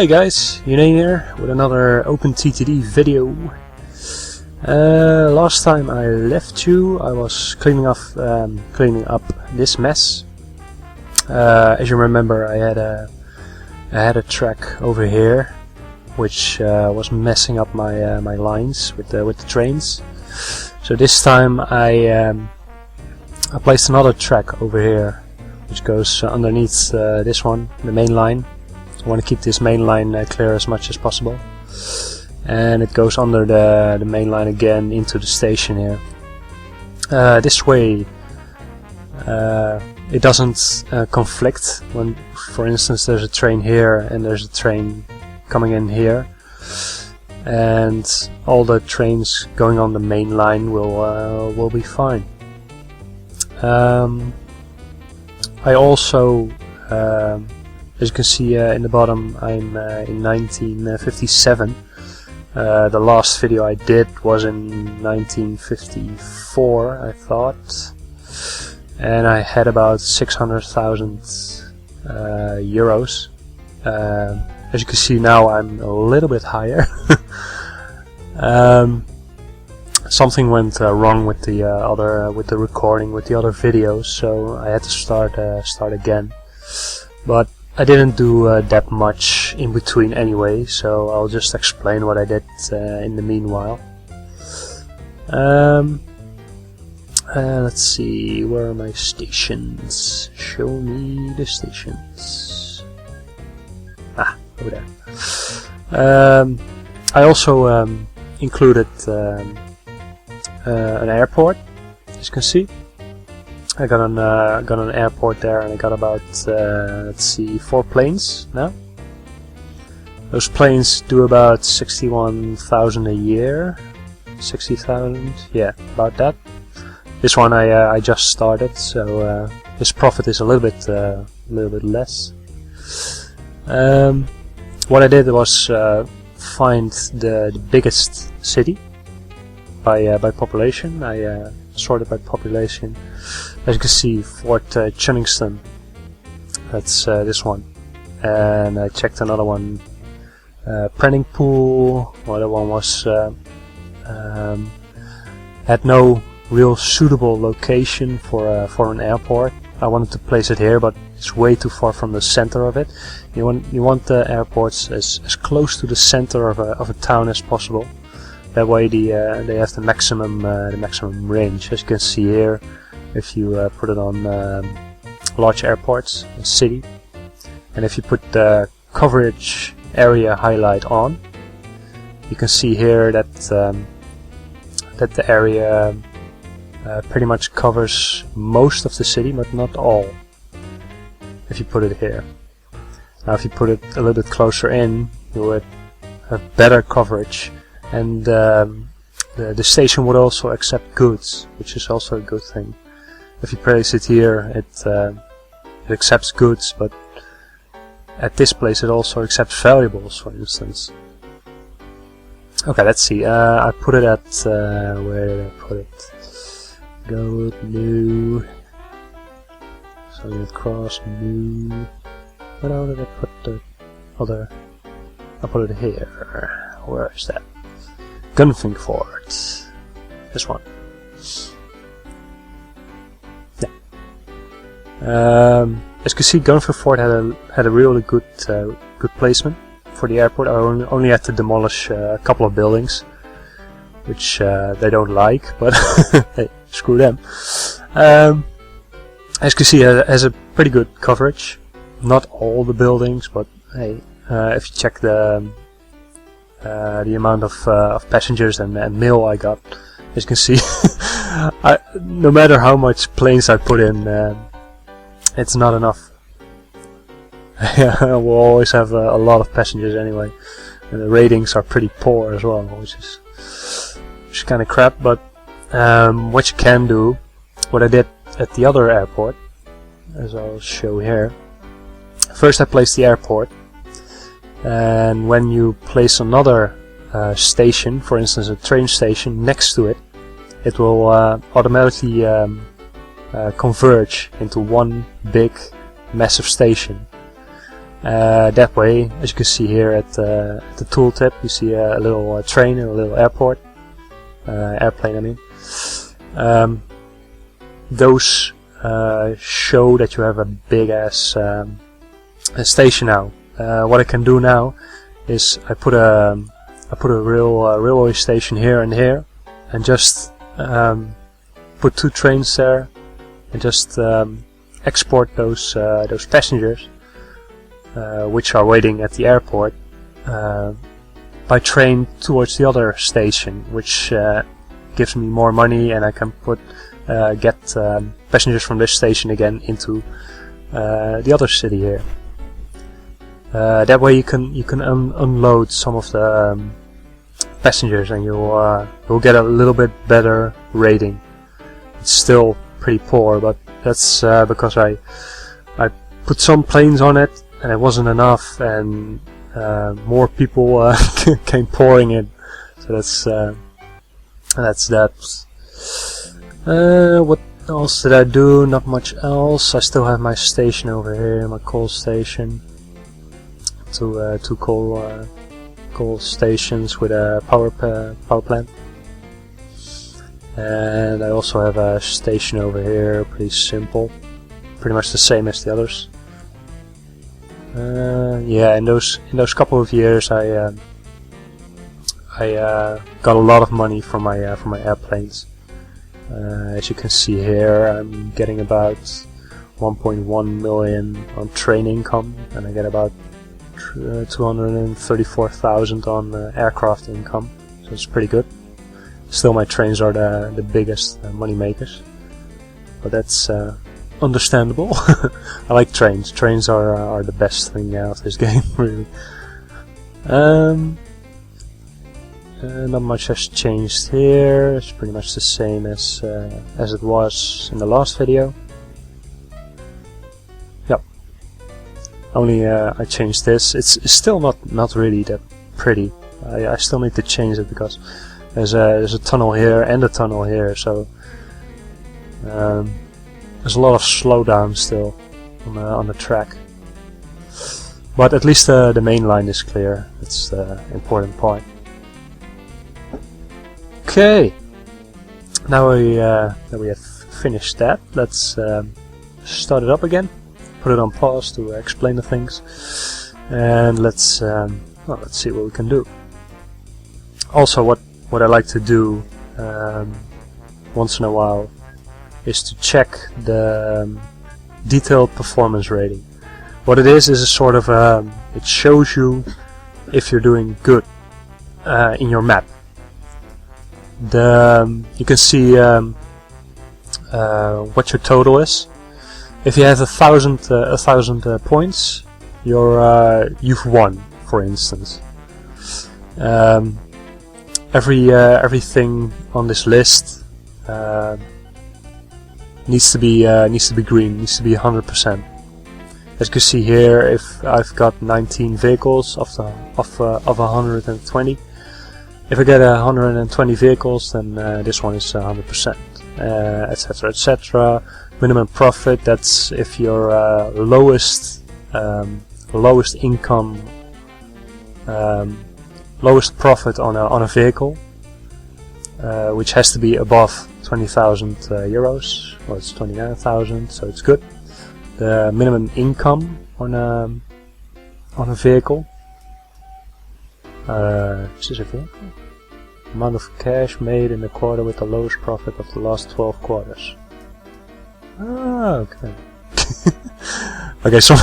Hey guys, Yune here with another OpenTTD video. Last time I left you, I was cleaning up this mess. As you remember, I had a track over here, which was messing up my my lines with the trains. So this time I placed another track over here, which goes underneath this one, the main line. I want to keep this main line clear as much as possible, and it goes under the main line again into the station here. This way it doesn't conflict when, for instance, there's a train here and there's a train coming in here, and all the trains going on the main line will be fine. I also as you can see in the bottom, I'm in 1957. The last video I did was in 1954, I thought, and I had about 600,000 euros. As you can see now, I'm a little bit higher. Something went wrong with the recording with the other videos, so I had to start again. But I didn't do that much in between anyway, so I'll just explain what I did in the meanwhile. Let's see, where are my stations? Show me the stations. Ah, over there. I also included an airport, as you can see. I got an airport there, and I got about let's see, 4 planes now. Those planes do about 61,000 a year, 60,000, yeah, about that. This one I just started, so his profit is a little bit less. What I did was find the biggest city by population. I sorted by population. As you can see, Fort Chunningston, that's this one, and I checked another one, Prenningpool. Another one was had no real suitable location for an airport. I wanted to place it here, but it's way too far from the center of it. You want the airports as close to the center of a town as possible. That way they have the maximum range. As you can see here, if you put it on large airports, a city, and if you put the coverage area highlight on, you can see here that that the area pretty much covers most of the city, but not all. If you put it here. Now, if you put it a little bit closer in, you would have better coverage. And the station would also accept goods, which is also a good thing. If you place it here, it accepts goods, but at this place it also accepts valuables, for instance. Okay, let's see. I put it at where did I put it? Go new. So you cross new. Where did I put the other? I put it here. Where is that? Gunfink Fort. This one. Yeah. As you can see, Gunfink Fort had a really good placement for the airport. I only had to demolish a couple of buildings, which they don't like, but hey, screw them. As you can see, it has a pretty good coverage. Not all the buildings, but hey, if you check the amount of passengers and mail I got, as you can see, no matter how much planes I put in, it's not enough. We'll always have a lot of passengers anyway, and the ratings are pretty poor as well, which is kind of crap. But what you can do, what I did at the other airport, as I'll show here. First I placed the airport, and when you place another station, for instance a train station, next to it, it will automatically converge into one big massive station. That way, as you can see here at the tooltip, you see a little train and a little airport, airplane I mean. Those show that you have a big ass station now. What I can do now is I put a real railway station here and here, and just put 2 trains there, and just export those passengers which are waiting at the airport by train towards the other station, which gives me more money, and I can get passengers from this station again into the other city here. That way you can unload some of the passengers, and you'll get a little bit better rating. It's still pretty poor, but that's because I put some planes on it and it wasn't enough, and more people came pouring in. So that's that. What else did I do? Not much else. I still have my station over here, my coal station. Two coal stations with a power plant. And I also have a station over here, pretty simple, pretty much the same as the others. Yeah, in those couple of years, I got a lot of money from my airplanes. As you can see here, I'm getting about 1.1 million on train income, and I get about 234,000 on aircraft income, so it's pretty good. Still, my trains are the biggest money makers, but that's understandable. I like trains. Trains are the best thing of this game, really. Not much has changed here. It's pretty much the same as it was in the last video. Yep. Only I changed this. It's still not really that pretty. I still need to change it because there's a tunnel here and a tunnel here, so there's a lot of slowdown still on the track. But at least the main line is clear. That's the important part. Okay, now that we have finished that, let's start it up again. Put it on pause to explain the things, and let's see what we can do. Also, what I like to do once in a while is to check the detailed performance rating. What it is a sort of it shows you if you're doing good in your map. You can see what your total is. If you have 1,000 points, you've won, for instance. Everything on this list needs to be green, needs to be 100%. As you can see here, if I've got 19 vehicles of 120. If I get 120 vehicles, then this one is 100%, etc., etc. Minimum profit, that's if your lowest income, lowest profit on a vehicle, which has to be above 20,000 euros. Well, it's 29,000, so it's good. The minimum income on a vehicle. Is this a vehicle? Amount of cash made in the quarter with the lowest profit of the last 12 quarters. Ah, okay. Okay, some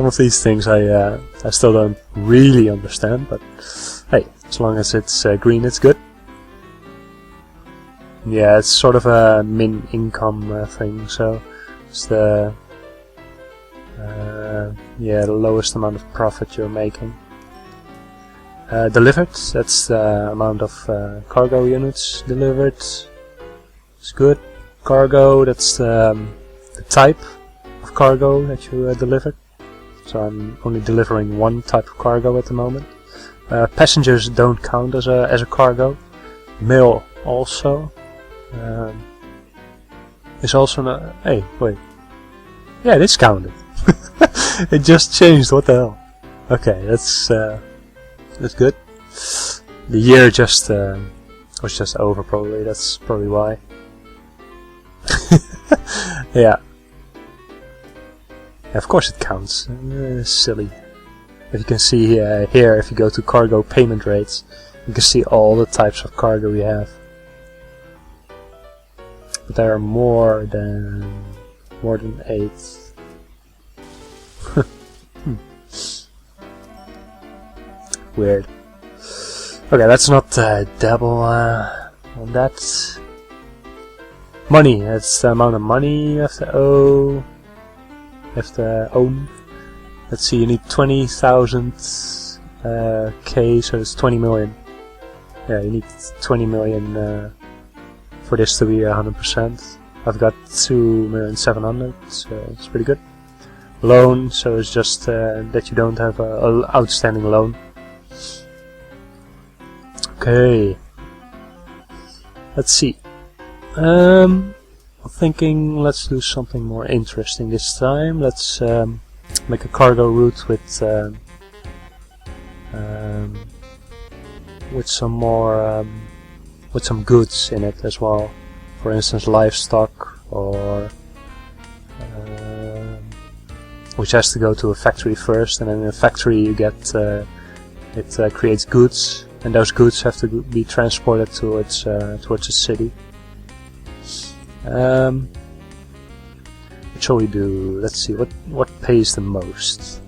of these things I still don't really understand, but hey, as long as it's green, it's good. Yeah, it's sort of a min income thing, so it's the lowest amount of profit you're making. Delivered, that's the amount of cargo units delivered. It's good. Cargo, that's the type of cargo that you delivered. So I'm only delivering one type of cargo at the moment. Passengers don't count as a cargo. Mail also is also not. Hey, wait. Yeah, it is counted. It just changed. What the hell? Okay, that's good. The year just was just over. Probably that's probably why. Yeah. Of course it counts. Silly. If you can see here, if you go to cargo payment rates, you can see all the types of cargo we have. But there are more than 8. Weird. Okay, let's not dabble on that. Money. That's the amount of money you have to owe. Have to own. Let's see, you need 20,000 K, so it's 20 million. Yeah, you need 20 million for this to be 100%. I've got 2,700,000, so it's pretty good. Loan, so it's just that you don't have a outstanding loan. Okay. Let's see. I'm thinking let's do something more interesting this time. Let's make a cargo route with some more with some goods in it as well. For instance, livestock, or which has to go to a factory first, and then in a factory you get it creates goods, and those goods have to be transported towards a city. What shall we do? Let's see, what pays the most?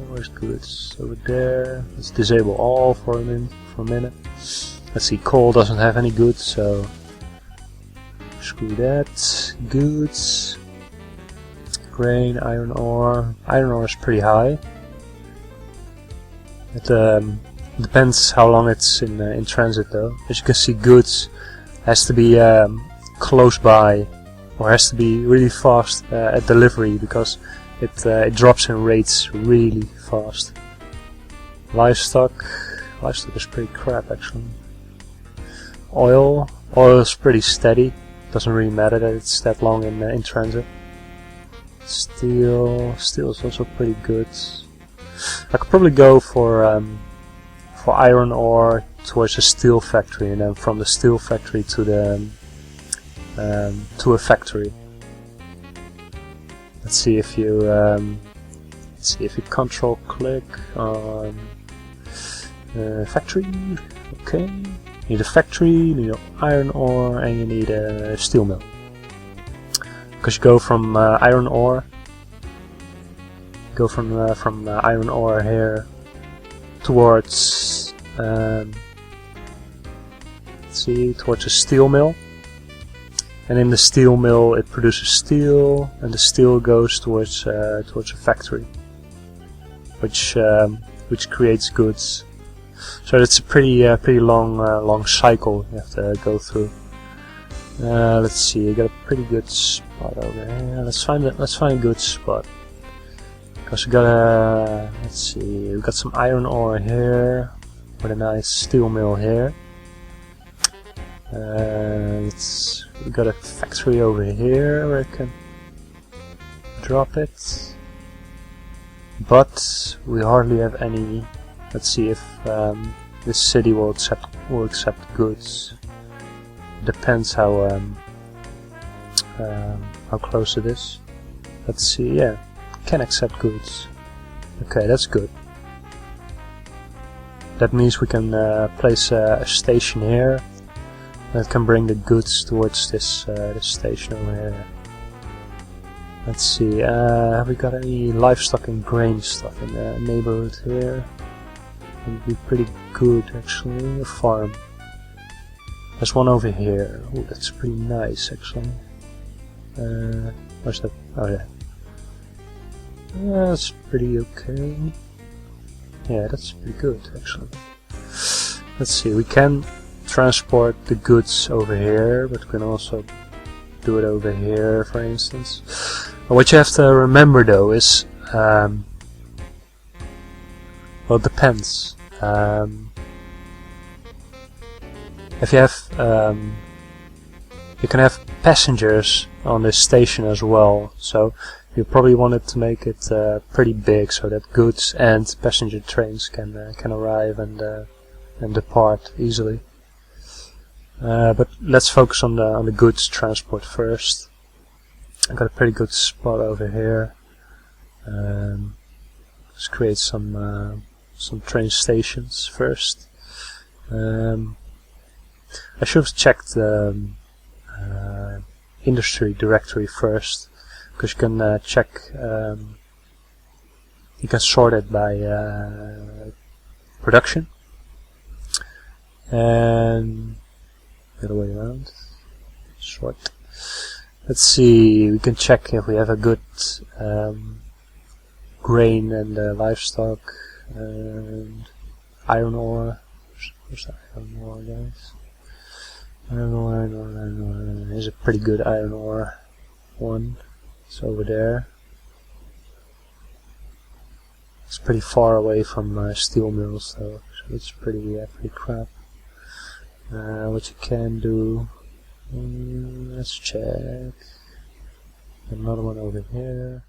Where's goods? Over there. Let's disable all for a minute. Let's see, coal doesn't have any goods, so screw that. Goods. Grain, iron ore. Iron ore is pretty high. It depends how long it's in transit though. As you can see, goods has to be close by, or has to be really fast at delivery, because it drops in rates really fast. Livestock is pretty crap actually. Oil is pretty steady. Doesn't really matter that it's that long in transit. Steel is also pretty good. I could probably go for iron ore towards a steel factory, and then from the steel factory to the to a factory. Let's see if you control click on factory. Okay, you need a factory, you need iron ore, and you need a steel mill. Because you go from iron ore. Go from iron ore here towards towards a steel mill, and in the steel mill it produces steel, and the steel goes towards a factory, which creates goods. So it's a pretty long cycle you have to go through. Let's see, you got a pretty good spot over here. Let's find a good spot. Because we got we got some iron ore here, with a nice steel mill here. We got a factory over here where I can drop it, but we hardly have any. Let's see if this city will accept goods. Depends how close it is. Let's see. Yeah. Can accept goods. Okay, that's good. That means we can place a station here that can bring the goods towards this station over here. Let's see, have we got any livestock and grain stuff in the neighborhood here? That would be pretty good actually. A farm. There's one over here. Oh, that's pretty nice actually. Where's that? Oh yeah. That's pretty okay. Yeah, that's pretty good actually. Let's see, we can transport the goods over here, but we can also do it over here, for instance. What you have to remember though is, well, it depends. If you have, you can have passengers on this station as well, so you probably wanted to make it pretty big so that goods and passenger trains can arrive and depart easily. But let's focus on the goods transport first. I've got a pretty good spot over here. Let's create some train stations first. I should have checked the industry directory first, because you can check, you can sort it by production, and the other way around, sort. Let's see, we can check if we have a good grain and livestock and iron ore. Where's the iron ore, guys? Iron ore. Here's a pretty good iron ore one. It's over there. It's pretty far away from steel mills, though, so it's pretty crap. What you can do, let's check. Another one over here.